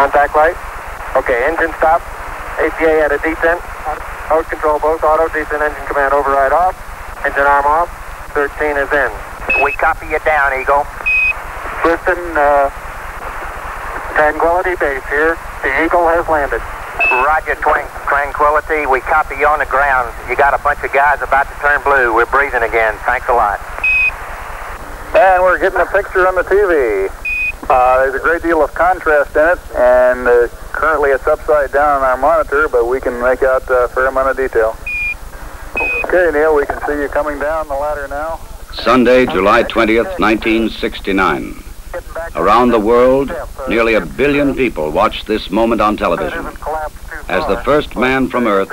Contact light. Okay, engine stop. APA at a descent. Mode control both auto, descent engine command override off. Engine arm off. 13 is in. We copy you down, Eagle. Listen, Tranquility Base here. The Eagle has landed. Roger, Tranquility. We copy you on the ground. You got a bunch of guys about to turn blue. We're breathing again. Thanks a lot. And we're getting a picture on the TV. There's a great deal of contrast in it, and currently it's upside down on our monitor, but we can make out a fair amount of detail. Okay, Neil, we can see you coming down the ladder now. Sunday, July 20th, 1969. Around the world, nearly 1 billion people watched this moment on television as the first man from Earth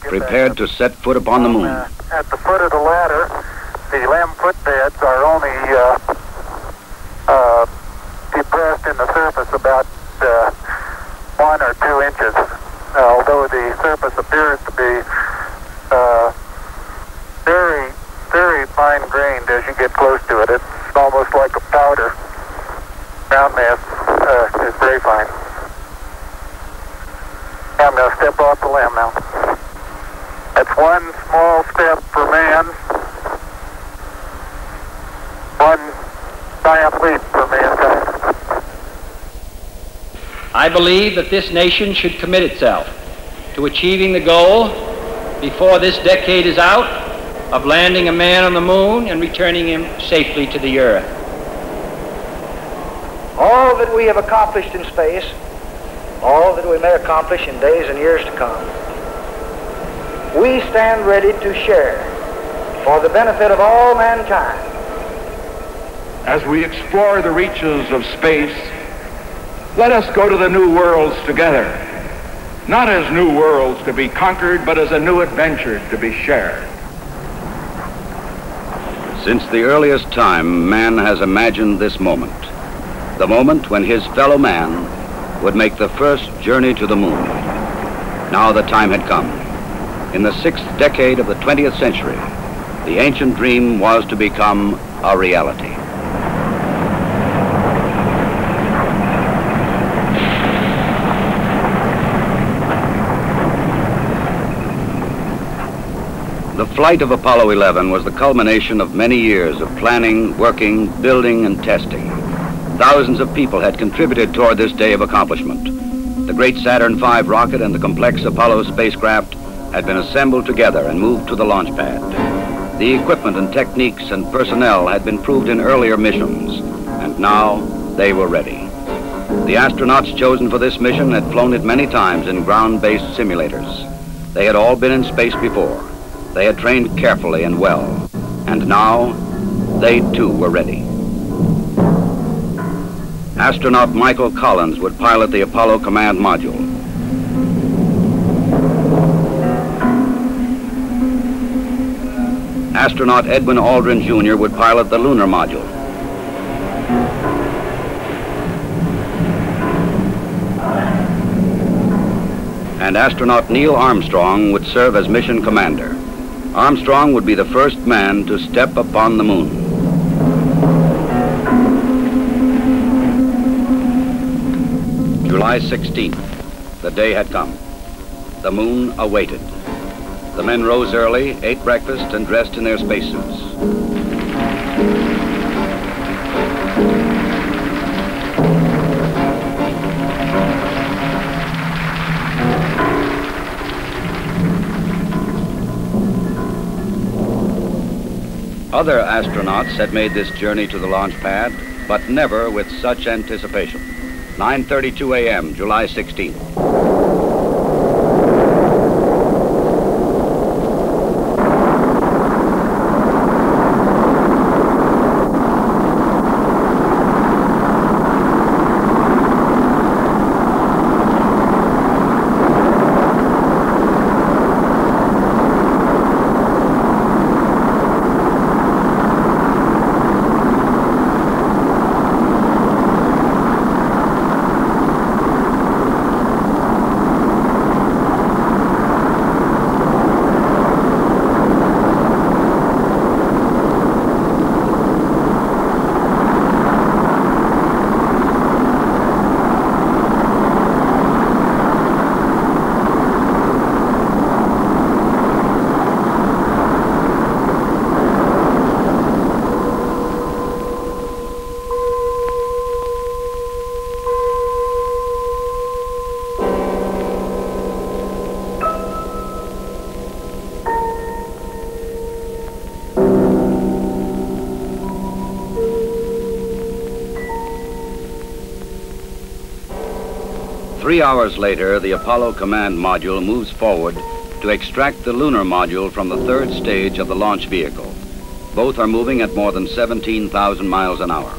prepared to set foot upon the moon. At the foot of the ladder, the LEM footbeds are only depressed in the surface about 1 or 2 inches, although the surface appears to be very, very fine-grained as you get close to it. It's almost like a powder. Ground mass is very fine. I'm going to step off the LEM now. That's one small step for man, one giant leap for mankind. I believe that this nation should commit itself to achieving the goal before this decade is out of landing a man on the moon and returning him safely to the earth. All that we have accomplished in space, all that we may accomplish in days and years to come, we stand ready to share for the benefit of all mankind. As we explore the reaches of space, let us go to the new worlds together, not as new worlds to be conquered, but as a new adventure to be shared. Since the earliest time, man has imagined this moment. The moment when his fellow man would make the first journey to the moon. Now the time had come. In the 6th decade of the 20th century, the ancient dream was to become a reality. The flight of Apollo 11 was the culmination of many years of planning, working, building, and testing. Thousands of people had contributed toward this day of accomplishment. The great Saturn V rocket and the complex Apollo spacecraft had been assembled together and moved to the launch pad. The equipment and techniques and personnel had been proved in earlier missions, and now they were ready. The astronauts chosen for this mission had flown it many times in ground-based simulators. They had all been in space before. They had trained carefully and well, and now they too were ready. Astronaut Michael Collins would pilot the Apollo Command Module. Astronaut Edwin Aldrin Jr. would pilot the Lunar Module. And astronaut Neil Armstrong would serve as mission commander. Armstrong would be the first man to step upon the moon. July 16th, the day had come. The moon awaited. The men rose early, ate breakfast, and dressed in their spacesuits. Other astronauts had made this journey to the launch pad, but never with such anticipation. 9:32 a.m., July 16th. 3 hours later, the Apollo command module moves forward to extract the lunar module from the third stage of the launch vehicle. Both are moving at more than 17,000 miles an hour.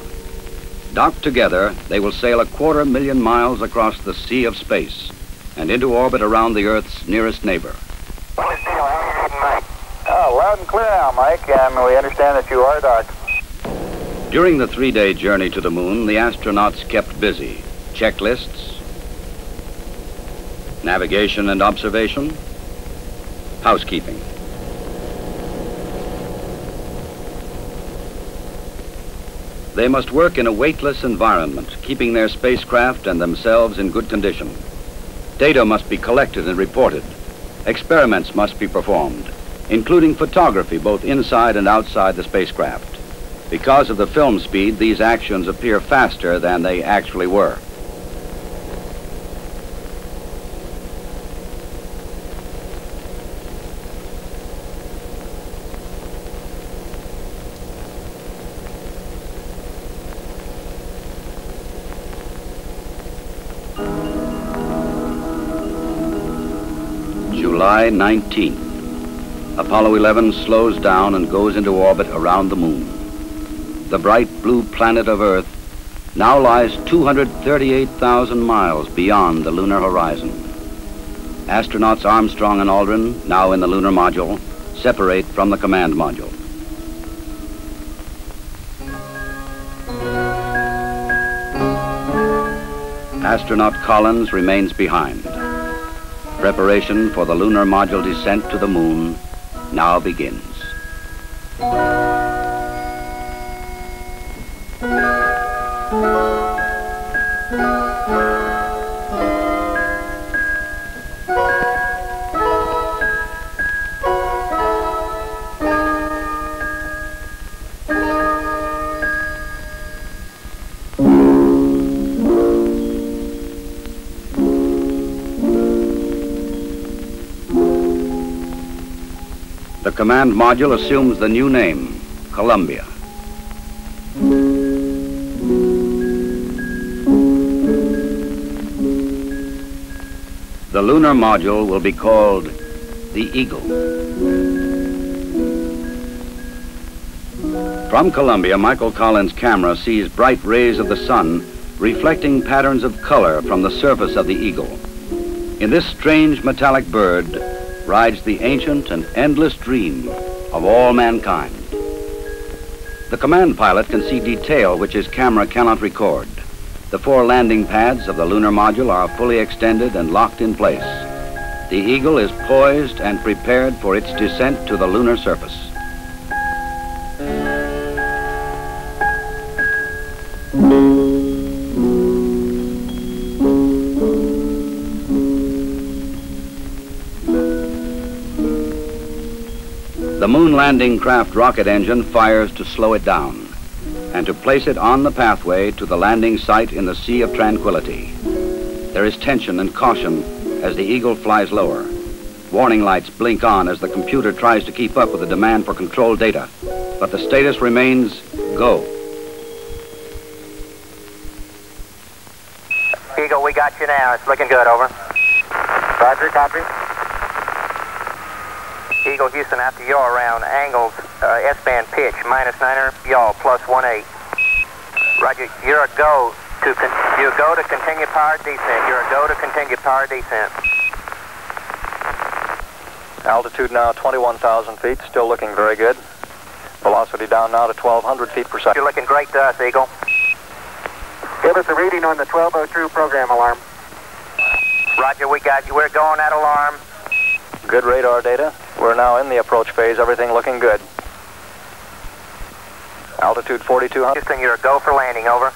Docked together, they will sail 250,000 miles across the sea of space and into orbit around the Earth's nearest neighbor. Oh, loud and clear now, Mike, and we understand that you are docked. During the 3-day journey to the moon, the astronauts kept busy. Checklists, navigation and observation, housekeeping. They must work in a weightless environment, keeping their spacecraft and themselves in good condition. Data must be collected and reported. Experiments must be performed, including photography both inside and outside the spacecraft. Because of the film speed, these actions appear faster than they actually were. July 19th. Apollo 11 slows down and goes into orbit around the moon. The bright blue planet of Earth now lies 238,000 miles beyond the lunar horizon. Astronauts Armstrong and Aldrin, now in the lunar module, separate from the command module. Astronaut Collins remains behind. Preparation for the lunar module descent to the moon now begins. The command module assumes the new name, Columbia. The lunar module will be called the Eagle. From Columbia, Michael Collins' camera sees bright rays of the sun reflecting patterns of color from the surface of the Eagle. In this strange metallic bird rides the ancient and endless dream of all mankind. The command pilot can see detail which his camera cannot record. The 4 landing pads of the lunar module are fully extended and locked in place. The Eagle is poised and prepared for its descent to the lunar surface. The moon landing craft rocket engine fires to slow it down and to place it on the pathway to the landing site in the Sea of Tranquility. There is tension and caution as the Eagle flies lower. Warning lights blink on as the computer tries to keep up with the demand for control data, but the status remains go. Eagle, we got you now. It's looking good, over. Roger, copy. Eagle Houston, after yaw around angles, S-band pitch, -9er, yaw, +18. Roger, you're a go to continue power descent. You're a go to continue power descent. Altitude now 21,000 feet, still looking very good. Velocity down now to 1,200 feet per second. You're looking great to us, Eagle. Give us a reading on the 1202 program alarm. Roger, we got you. We're going at alarm. Good radar data. We're now in the approach phase, everything looking good. Altitude 4,200. Houston, you're a go for landing, over.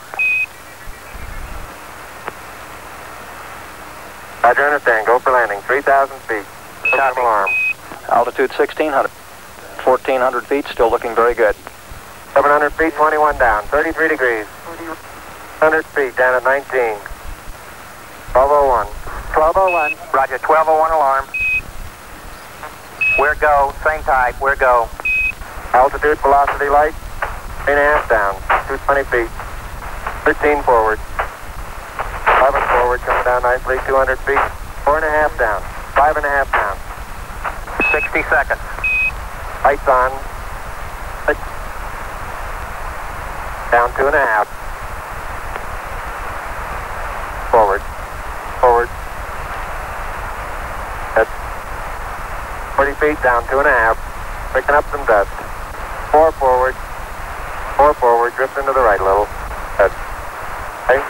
Roger, understand. Go for landing. 3,000 feet. Program alarm. Altitude 1,600. 1,400 feet, still looking very good. 700 feet, 21 down. 33 degrees. 100 feet, down at 19. 1201. 1201. Roger, 1201 alarm. We're go, same type, we're go. Altitude, velocity, light. 3.5 down. 220 feet. 13 forward. 11 forward. forward, coming down nicely, 200 feet. 4.5 down, 5.5 down. 60 seconds. Lights on. 6. Down 2.5. Forward. Forward. That's 40 feet down 2.5. Picking up some dust. 4 forward. 4 forward. Drifting to the right a little. Good. Okay.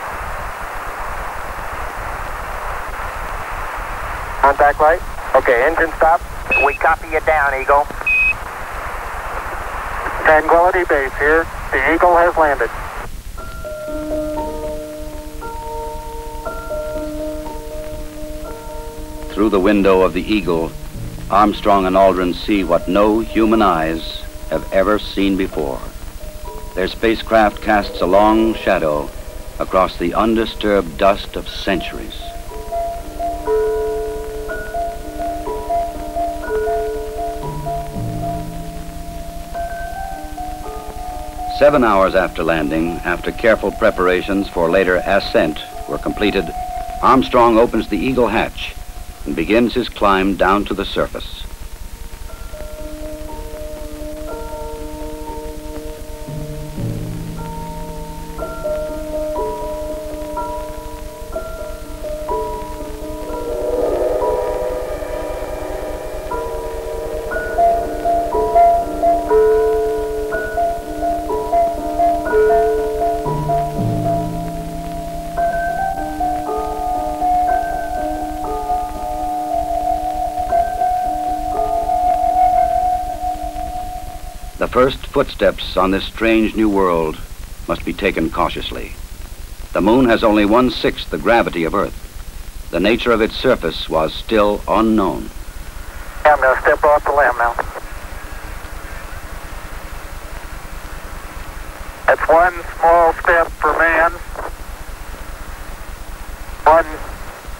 Contact light. Okay, engine stop. We copy you down, Eagle. Tranquility Base here. The Eagle has landed. Through the window of the Eagle, Armstrong and Aldrin see what no human eyes have ever seen before. Their spacecraft casts a long shadow across the undisturbed dust of centuries. Seven hours after landing, after careful preparations for later ascent were completed, Armstrong opens the Eagle hatch and begins his climb down to the surface. The first footsteps on this strange new world must be taken cautiously. The moon has only 1/6 the gravity of Earth. The nature of its surface was still unknown. I'm going to step off the limb now. That's one small step for man, one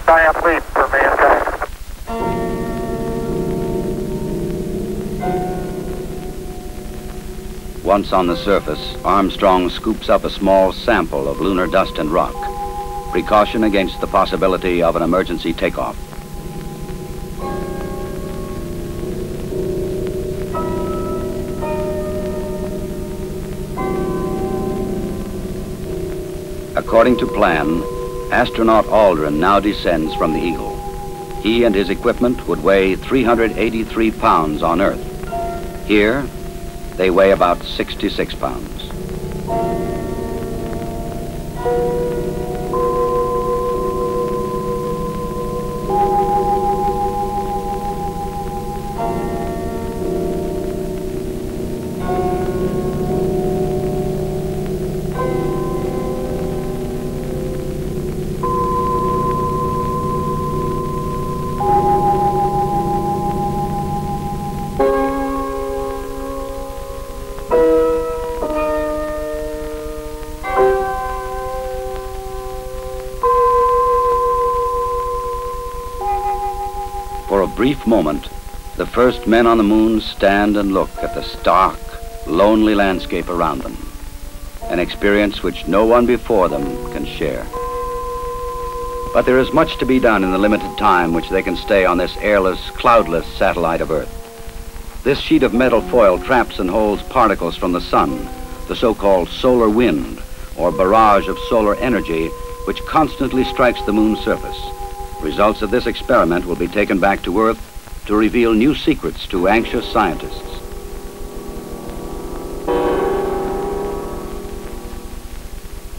giant leap for mankind. Once on the surface, Armstrong scoops up a small sample of lunar dust and rock, precaution against the possibility of an emergency takeoff. According to plan, astronaut Aldrin now descends from the Eagle. He and his equipment would weigh 383 pounds on Earth. Here, they weigh about 66 pounds. For a brief moment, the first men on the moon stand and look at the stark, lonely landscape around them, an experience which no one before them can share. But there is much to be done in the limited time which they can stay on this airless, cloudless satellite of Earth. This sheet of metal foil traps and holds particles from the sun, the so-called solar wind, or barrage of solar energy, which constantly strikes the moon's surface. Results of this experiment will be taken back to Earth to reveal new secrets to anxious scientists.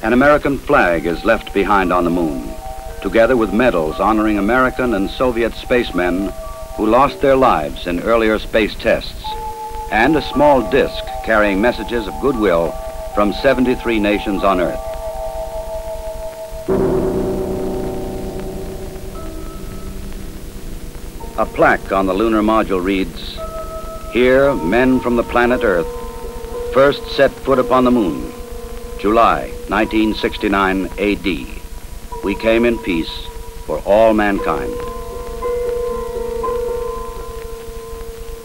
An American flag is left behind on the moon, together with medals honoring American and Soviet spacemen who lost their lives in earlier space tests, and a small disc carrying messages of goodwill from 73 nations on Earth. A plaque on the lunar module reads, "Here, men from the planet Earth first set foot upon the moon, July 1969 AD. We came in peace for all mankind."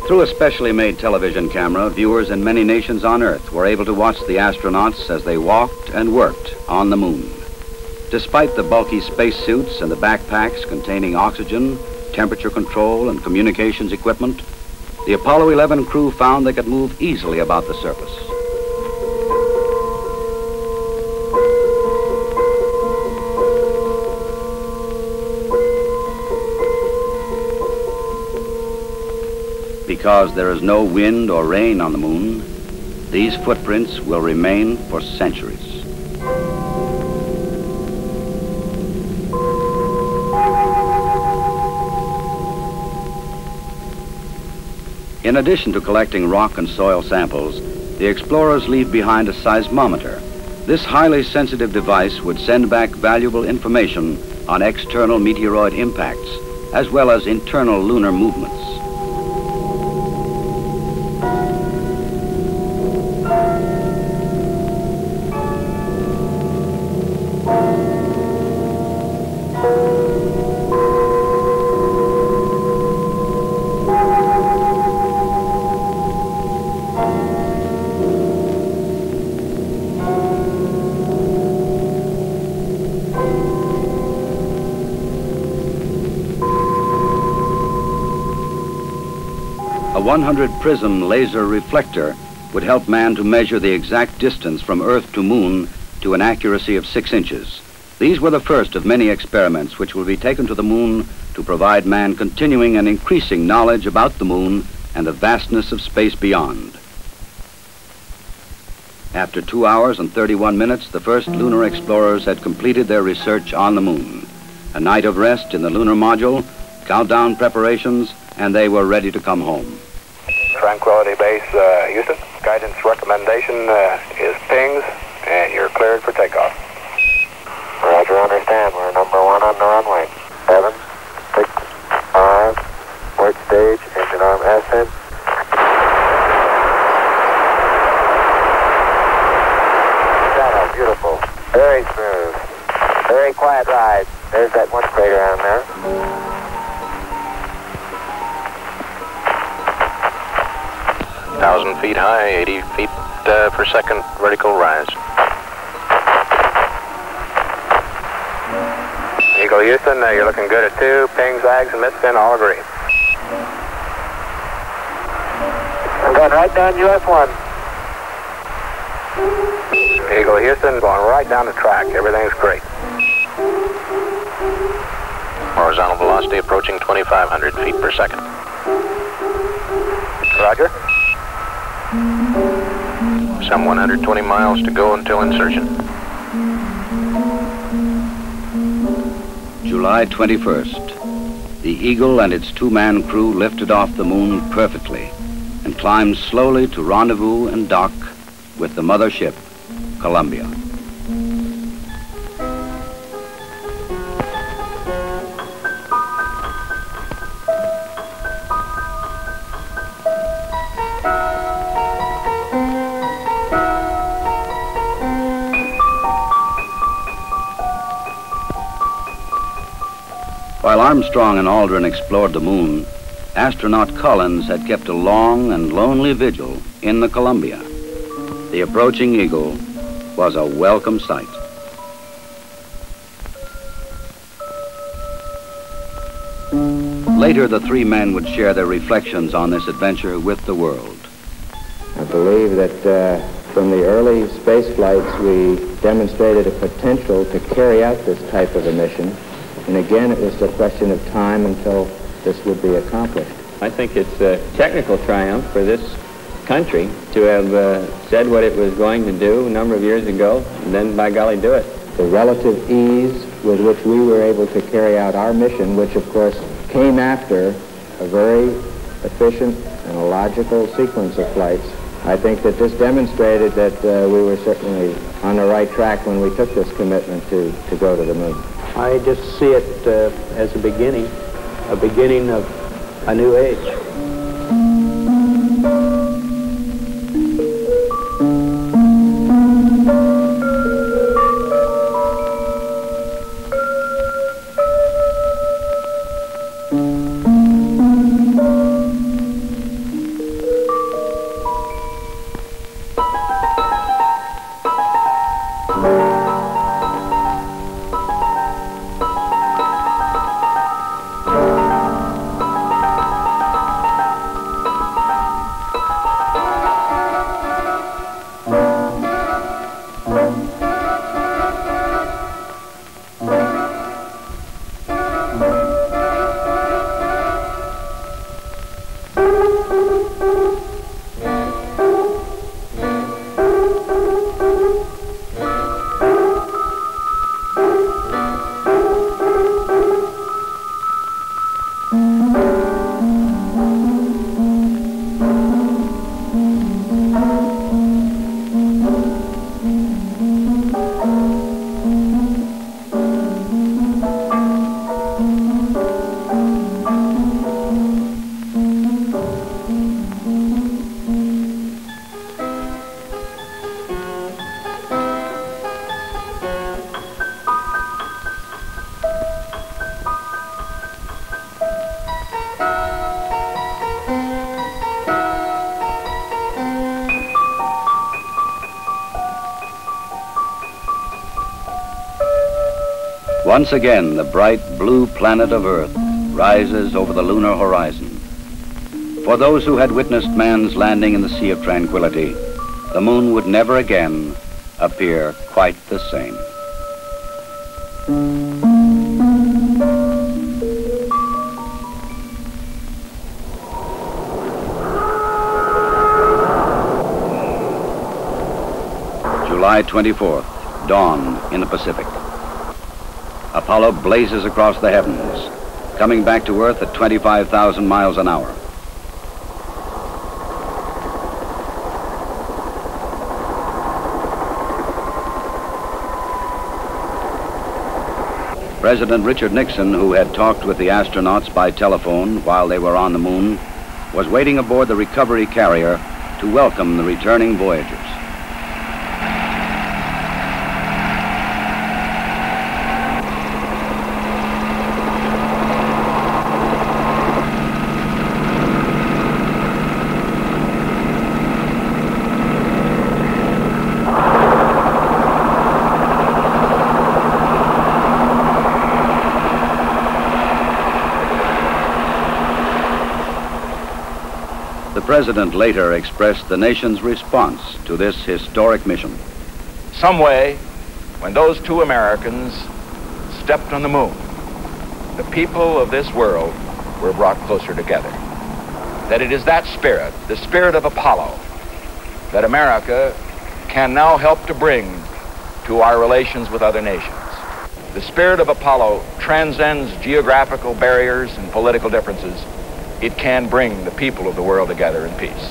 Through a specially made television camera, viewers in many nations on Earth were able to watch the astronauts as they walked and worked on the moon. Despite the bulky spacesuits and the backpacks containing oxygen, temperature control, and communications equipment, the Apollo 11 crew found they could move easily about the surface. Because there is no wind or rain on the moon, these footprints will remain for centuries. In addition to collecting rock and soil samples, the explorers leave behind a seismometer. This highly sensitive device would send back valuable information on external meteoroid impacts, as well as internal lunar movements. A 100 prism laser reflector would help man to measure the exact distance from Earth to Moon to an accuracy of 6 inches. These were the first of many experiments which will be taken to the Moon to provide man continuing and increasing knowledge about the Moon and the vastness of space beyond. After 2 hours and 31 minutes, the first lunar explorers had completed their research on the Moon. A night of rest in the lunar module, countdown preparations, and they were ready to come home. Tranquility Base, Houston. Guidance recommendation is pings, and you're cleared for takeoff. Roger, understand. We're number 1 on the runway. 7, 6, 5, work stage, engine arm ascent. Shadow, beautiful. Very smooth. Very quiet ride. There's that one crater down there. 1,000 feet high, 80 feet per second vertical rise. Eagle Houston, you're looking good at 2. Ping, zags, and midspin, all agree. I'm going right down US 1. Eagle Houston, going right down the track. Everything's great. Horizontal velocity approaching 2,500 feet per second. Roger. Some 120 miles to go until insertion. July 21st. The Eagle and its 2-man crew lifted off the Moon perfectly and climbed slowly to rendezvous and dock with the mothership, Columbia. While Armstrong and Aldrin explored the Moon, astronaut Collins had kept a long and lonely vigil in the Columbia. The approaching Eagle was a welcome sight. Later, the 3 men would share their reflections on this adventure with the world. I believe that from the early space flights, we demonstrated a potential to carry out this type of a mission. And again, it was a question of time until this would be accomplished. I think it's a technical triumph for this country to have said what it was going to do a number of years ago, and then, by golly, do it. The relative ease with which we were able to carry out our mission, which, of course, came after a very efficient and a logical sequence of flights, I think that this demonstrated that we were certainly on the right track when we took this commitment to go to the Moon. I just see it as a beginning of a new age. Once again, the bright blue planet of Earth rises over the lunar horizon. For those who had witnessed man's landing in the Sea of Tranquility, the moon would never again appear quite the same. July 24th, dawn in the Pacific. Apollo blazes across the heavens, coming back to Earth at 25,000 miles an hour. President Richard Nixon, who had talked with the astronauts by telephone while they were on the moon, was waiting aboard the recovery carrier to welcome the returning voyagers. The President later expressed the nation's response to this historic mission. Some way, when those two Americans stepped on the moon, the people of this world were brought closer together. That it is that spirit, the spirit of Apollo, that America can now help to bring to our relations with other nations. The spirit of Apollo transcends geographical barriers and political differences. It can bring the people of the world together in peace.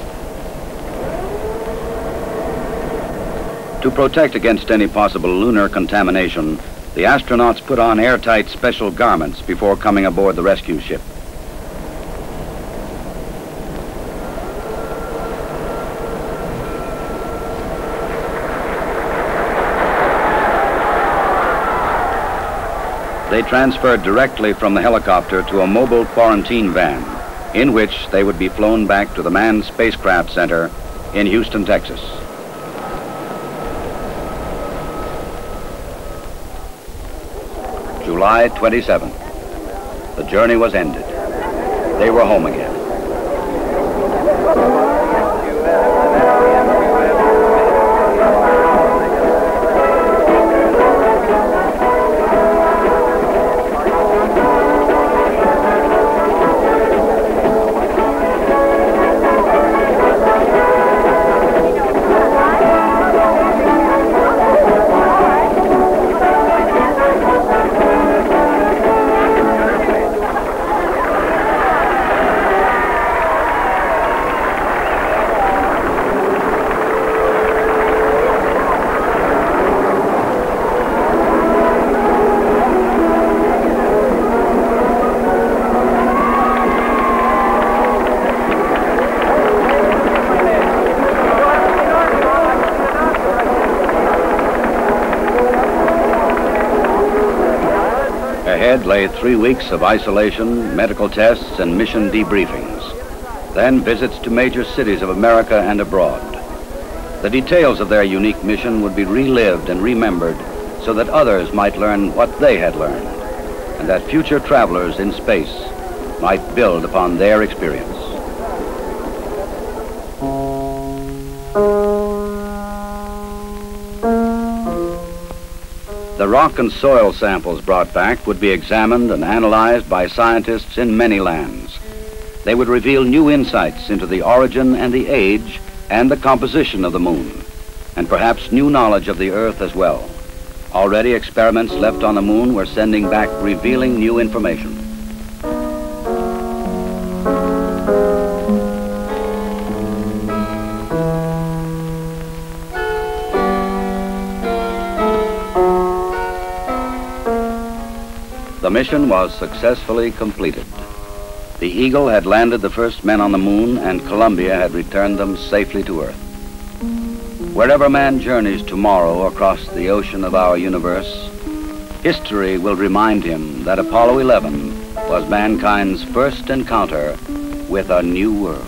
To protect against any possible lunar contamination, the astronauts put on airtight special garments before coming aboard the rescue ship. They transferred directly from the helicopter to a mobile quarantine van, in which they would be flown back to the Manned Spacecraft Center in Houston, Texas. July 27th. The journey was ended. They were home again. Ahead lay 3 weeks of isolation, medical tests, and mission debriefings. Then visits to major cities of America and abroad. The details of their unique mission would be relived and remembered so that others might learn what they had learned, and that future travelers in space might build upon their experience. The rock and soil samples brought back would be examined and analyzed by scientists in many lands. They would reveal new insights into the origin and the age and the composition of the moon, and perhaps new knowledge of the Earth as well. Already experiments left on the moon were sending back revealing new information. The mission was successfully completed. The Eagle had landed the first men on the moon, and Columbia had returned them safely to Earth. Wherever man journeys tomorrow across the ocean of our universe, history will remind him that Apollo 11 was mankind's first encounter with a new world.